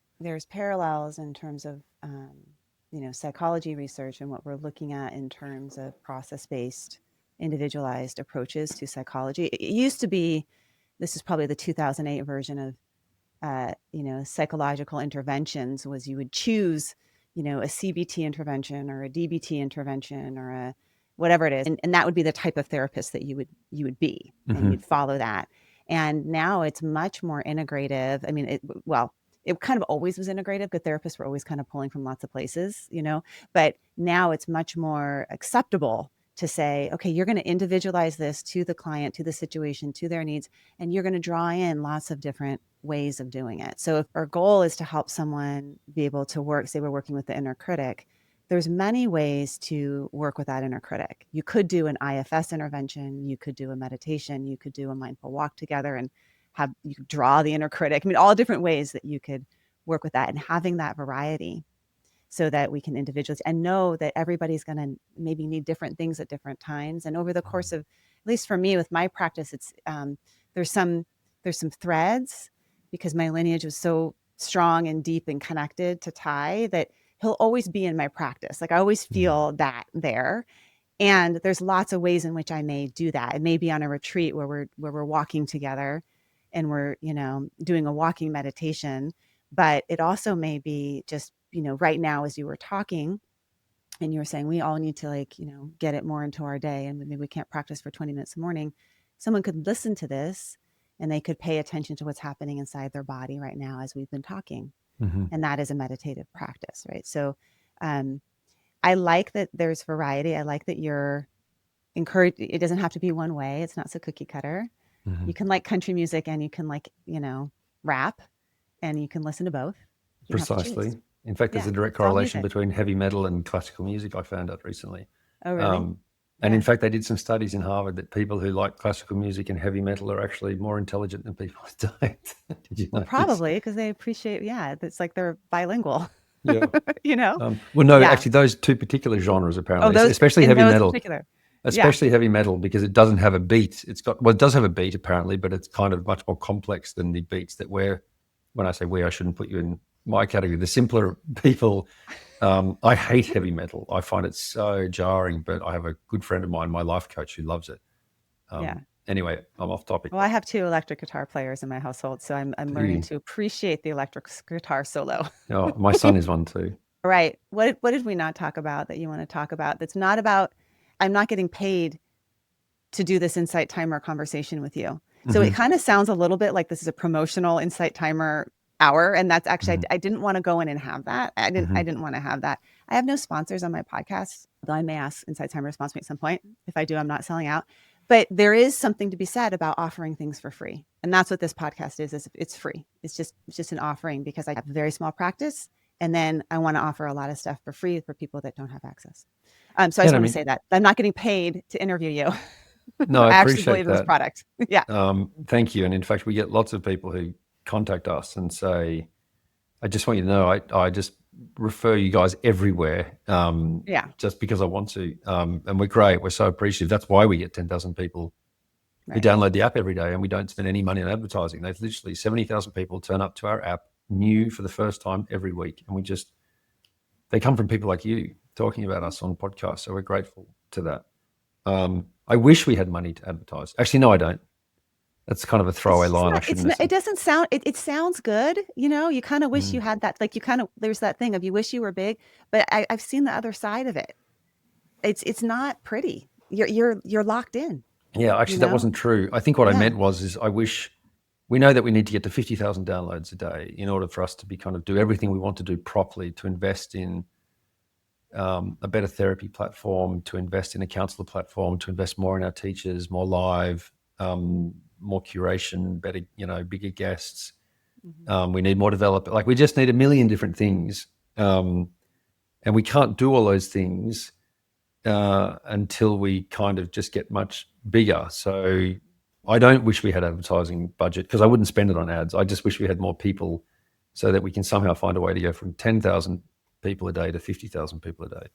Speaker 1: parallels in terms of psychology research and what we're looking at in terms of process-based, individualized approaches to psychology. It used to be, this is probably the 2008 version of psychological interventions, was you would choose, a CBT intervention or a DBT intervention or a whatever it is, and that would be the type of therapist that you would be, and
Speaker 2: Mm-hmm.
Speaker 1: you'd follow that. And now it's much more integrative. I mean, it kind of always was integrative, but therapists were always kind of pulling from lots of places, but now it's much more acceptable to say, okay, you're going to individualize this to the client, to the situation, to their needs, and you're going to draw in lots of different ways of doing it. So if our goal is to help someone be able to work, say we're working with the inner critic, there's many ways to work with that inner critic. You could do an IFS intervention, you could do a meditation, you could do a mindful walk together and you could draw the inner critic. I mean, all different ways that you could work with that, and having that variety so that we can individualize and know that everybody's going to maybe need different things at different times. And over the course of, at least for me with my practice, it's there's some threads, because my lineage was so strong and deep and connected to Thai, that he'll always be in my practice. Like I always feel that there. And there's lots of ways in which I may do that. It may be on a retreat where we're walking together and we're, doing a walking meditation, but it also may be just, right now as you were talking, and you were saying we all need to get it more into our day, and maybe we can't practice for 20 minutes in the morning. Someone could listen to this and they could pay attention to what's happening inside their body right now as we've been talking.
Speaker 2: Mm-hmm.
Speaker 1: And that is a meditative practice, right? So um, I like that there's variety. I like that you're encouraged. It doesn't have to be one way. It's not so cookie cutter.
Speaker 2: Mm-hmm.
Speaker 1: You can like country music and you can like, rap, and you can listen to both. You have to choose.
Speaker 2: Precisely. In fact, there's
Speaker 1: Yeah,
Speaker 2: a direct
Speaker 1: it's all
Speaker 2: correlation
Speaker 1: music.
Speaker 2: between heavy metal and classical music. I found out recently.
Speaker 1: Oh, really?
Speaker 2: Um, and in
Speaker 1: Yeah.
Speaker 2: fact, they did some studies in Harvard that people who like classical music and heavy metal are actually more intelligent than people who don't. Did you
Speaker 1: Well,
Speaker 2: know this?
Speaker 1: probably because they appreciate, yeah, it's like they're bilingual,
Speaker 2: Yeah.
Speaker 1: you know?
Speaker 2: Well, no,
Speaker 1: Yeah.
Speaker 2: actually, those two particular genres
Speaker 1: Oh,
Speaker 2: apparently,
Speaker 1: those
Speaker 2: especially
Speaker 1: in
Speaker 2: heavy
Speaker 1: those
Speaker 2: metal,
Speaker 1: particular. Yeah.
Speaker 2: especially heavy metal, because it doesn't have a beat. It does have a beat apparently, but it's kind of much more complex than the beats that when I say we, I shouldn't put you in my category. The simpler people, I hate heavy metal. I find it so jarring, but I have a good friend of mine, my life coach, who loves it.
Speaker 1: Yeah.
Speaker 2: Anyway, I'm off topic.
Speaker 1: Well, I have two electric guitar players in my household, so I'm
Speaker 2: Do
Speaker 1: learning
Speaker 2: you?
Speaker 1: to appreciate the electric guitar solo.
Speaker 2: Oh, my son is one too.
Speaker 1: Right. What did we not talk about that you want to talk about? That's not about. I'm not getting paid to do this insight timer conversation with you. So it
Speaker 2: Mm-hmm.
Speaker 1: kind of sounds a little bit like this is a promotional insight timer hour, and that's actually
Speaker 2: Mm-hmm.
Speaker 1: I didn't want to go in and have that. I didn't
Speaker 2: Mm-hmm.
Speaker 1: I didn't want to have that. I have no sponsors on my podcast, though I may ask Insight Timer to sponsor me at some point. If I do, I'm not selling out. But there is something to be said about offering things for free. And that's what this podcast is it's free. It's just an offering because I have a very small practice. And then I want to offer a lot of stuff for free for people that don't have access. So I
Speaker 2: Yeah,
Speaker 1: just
Speaker 2: I
Speaker 1: want to
Speaker 2: mean,
Speaker 1: say that I'm not getting paid to interview you.
Speaker 2: no, I
Speaker 1: I actually
Speaker 2: appreciate
Speaker 1: believe in this
Speaker 2: that.
Speaker 1: product. Yeah.
Speaker 2: Thank you. And in fact, we get lots of people who contact us and say, I just want you to know, I just refer you guys everywhere,
Speaker 1: Yeah.
Speaker 2: just because I want to. And we're great. We're so appreciative. That's why we get 10,000 people who
Speaker 1: Right.
Speaker 2: download the app every day, and we don't spend any money on advertising. There's literally 70,000 people turn up to our app new for the first time every week. And they come from people like you talking about us on podcasts. So we're grateful to that. I wish we had money to advertise. Actually, no, I don't. That's kind of a
Speaker 1: It's
Speaker 2: throwaway
Speaker 1: just
Speaker 2: line. I
Speaker 1: not,
Speaker 2: shouldn't have
Speaker 1: it
Speaker 2: said.
Speaker 1: doesn't sound, it sounds good. You kind of wish
Speaker 2: Mm.
Speaker 1: you had that, like there's that thing of you wish you were big, but I've seen the other side of it. It's not pretty. You're locked in,
Speaker 2: Yeah,
Speaker 1: you
Speaker 2: actually, that
Speaker 1: know?
Speaker 2: wasn't true. I think what I
Speaker 1: Yeah.
Speaker 2: meant is I wish we know that we need to get to 50,000 downloads a day in order for us to be kind of do everything we want to do properly, to invest in a better therapy platform, to invest in a counselor platform, to invest more in our teachers, more live, more curation, better, bigger guests.
Speaker 1: Mhm.
Speaker 2: We need more developer. Like we just need a million different things. And we can't do all those things until we kind of just get much bigger. So I don't wish we had advertising budget because I wouldn't spend it on ads. I just wish we had more people so that we can somehow find a way to go from 10,000 people a day to 50,000 people a day.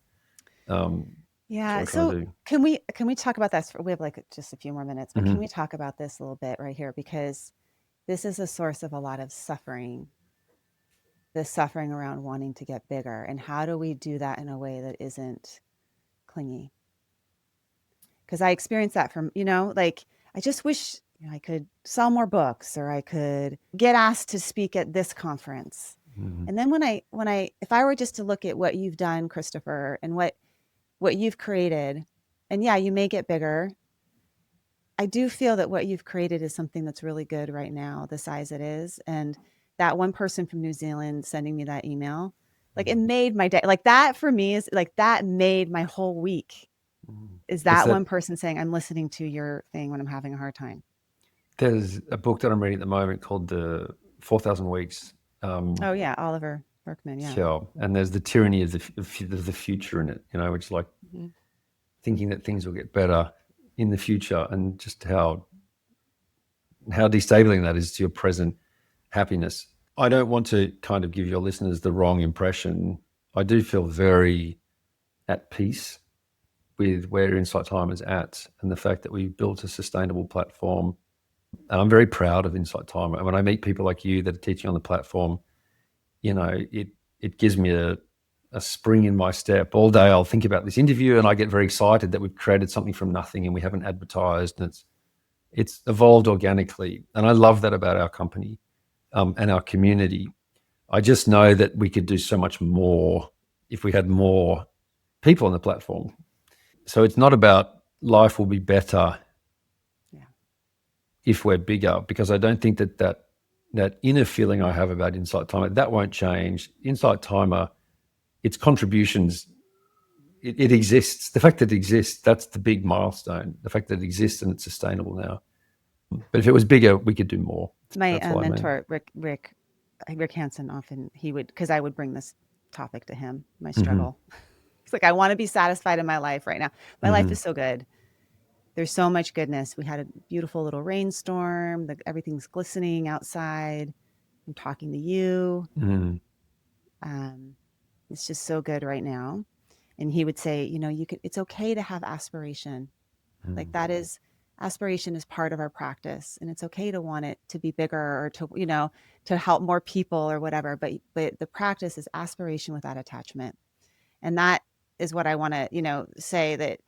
Speaker 2: That's what
Speaker 1: Yeah.
Speaker 2: we're trying
Speaker 1: So
Speaker 2: to do.
Speaker 1: can we talk about this? We have like just a few more minutes, but can
Speaker 2: Mm-hmm.
Speaker 1: we talk about this a little bit right here? Because this is a source of a lot of suffering, the suffering around wanting to get bigger. And how do we do that in a way that isn't clingy? Because I experienced that from, like I just wish I could sell more books or I could get asked to speak at this conference.
Speaker 2: Mm-hmm.
Speaker 1: And then if I were just to look at what you've done, Christopher, and what you've created, and yeah, you may get bigger. I do feel that what you've created is something that's really good right now, the size it is. And that one person from New Zealand sending me that email, like it made my day. Like that for me is like that made my whole week.
Speaker 2: Mm-hmm.
Speaker 1: Is
Speaker 2: It's
Speaker 1: that
Speaker 2: that
Speaker 1: one person saying, I'm listening to your thing when I'm having a hard time?
Speaker 2: there's a book that I'm reading at the moment called The 4,000 Weeks.
Speaker 1: Oh, yeah. Oliver Berkman. Yeah.
Speaker 2: Yeah, and there's the tyranny of the future in it, which is like
Speaker 1: Mhm.
Speaker 2: thinking that things will get better in the future, and just how destabilizing that is to your present happiness. I don't want to kind of give your listeners the wrong impression. I do feel very at peace with where Insight Time is at and the fact that we've built a sustainable platform. And I'm very proud of Insight Time. And when I meet people like you that are teaching on the platform, it gives me a spring in my step. All day I'll think about this interview and I get very excited that we've created something from nothing and we haven't advertised, and it's evolved organically. And I love that about our company, and our community. I just know that we could do so much more if we had more people on the platform. So it's not about life will be better if we're bigger, because I don't think that inner feeling I have about Insight Timer, that won't change. Insight Timer, its contributions, it exists. The fact that it exists, that's the big milestone. The fact that it exists and it's sustainable now. But if it was bigger, we could do more.
Speaker 1: My
Speaker 2: That's what I mean.
Speaker 1: mentor, Rick Hansen, often he would, because I would bring this topic to him, my
Speaker 2: Mm-hmm.
Speaker 1: struggle. It's like, I want to be satisfied in my life right now. My life is so good. There's so much goodness. We had a beautiful little rainstorm. Everything's glistening outside. I'm talking to you. It's just so good right now. And he would say, it's okay to have aspiration. Like aspiration is part of our practice, and it's okay to want it to be bigger or to help more people or whatever. But the practice is aspiration without attachment. And that is what I want to, say, that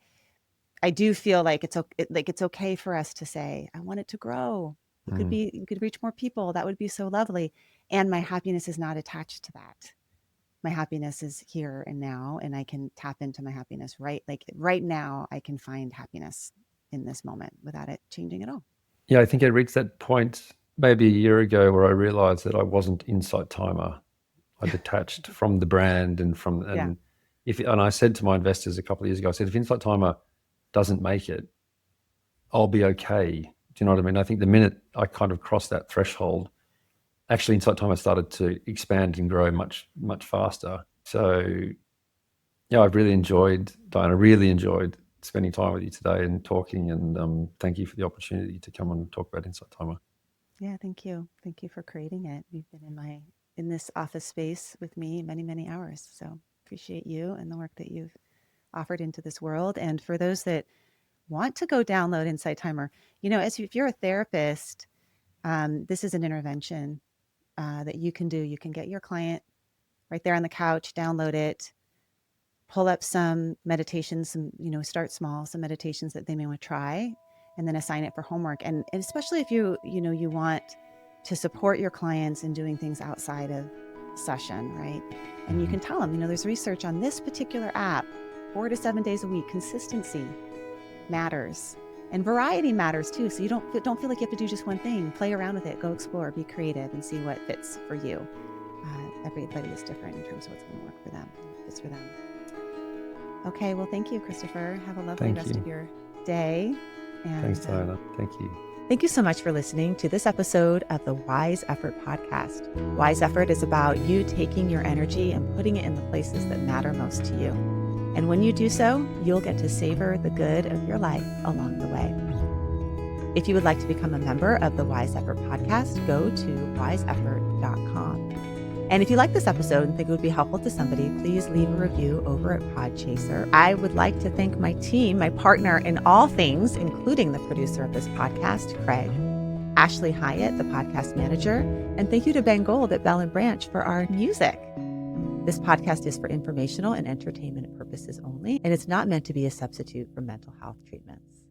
Speaker 1: I do feel like it's okay for us to say, I want it to grow. You could reach more people. That would be so lovely. And my happiness is not attached to that. My happiness is here and now, and I can tap into my happiness right now. I can find happiness in this moment without it changing at all.
Speaker 2: Yeah, I think I reached that point maybe a year ago where I realized that I wasn't Insight Timer. I detached from the brand and I said to my investors a couple of years ago, I said, if Insight Timer doesn't make it, I'll be okay. Do you know what I mean? I think the minute I kind of crossed that threshold, actually Insight Timer started to expand and grow much, much faster. So yeah, I've really enjoyed, Diana, really enjoyed spending time with you today and talking, and thank you for the opportunity to come and talk about Insight Timer.
Speaker 1: Yeah, thank you. Thank you for creating it. You've been in this office space with me many, many hours. So appreciate you and the work that you've offered into this world. And for those that want to go download Insight Timer, if you're a therapist, this is an intervention that you can do. You can get your client right there on the couch, download it, pull up some meditations, start small, some meditations that they may want to try, and then assign it for homework. And especially if you want to support your clients in doing things outside of session, right? And you can tell them, there's research on this particular app, 4 to 7 days a week. Consistency matters, and variety matters too. So you don't feel like you have to do just one thing. Play around with it, go explore, be creative, and see what fits for you. Everybody is different in terms of what's going to work for them, what fits for them. Okay, well, thank you, Christopher. Have a lovely rest of your day. And,
Speaker 2: thanks, Diana. Thank you.
Speaker 1: Thank you so much for listening to this episode of the Wise Effort podcast. Wise Effort is about you taking your energy and putting it in the places that matter most to you. And when you do so, you'll get to savor the good of your life along the way. If you would like to become a member of the Wise Effort podcast, go to wiseeffort.com. And if you like this episode and think it would be helpful to somebody, please leave a review over at Podchaser. I would like to thank my team, my partner in all things, including the producer of this podcast, Craig, Ashley Hyatt, the podcast manager, and thank you to Ben Gold at Bell & Branch for our music. This podcast is for informational and entertainment purposes only, and it's not meant to be a substitute for mental health treatments.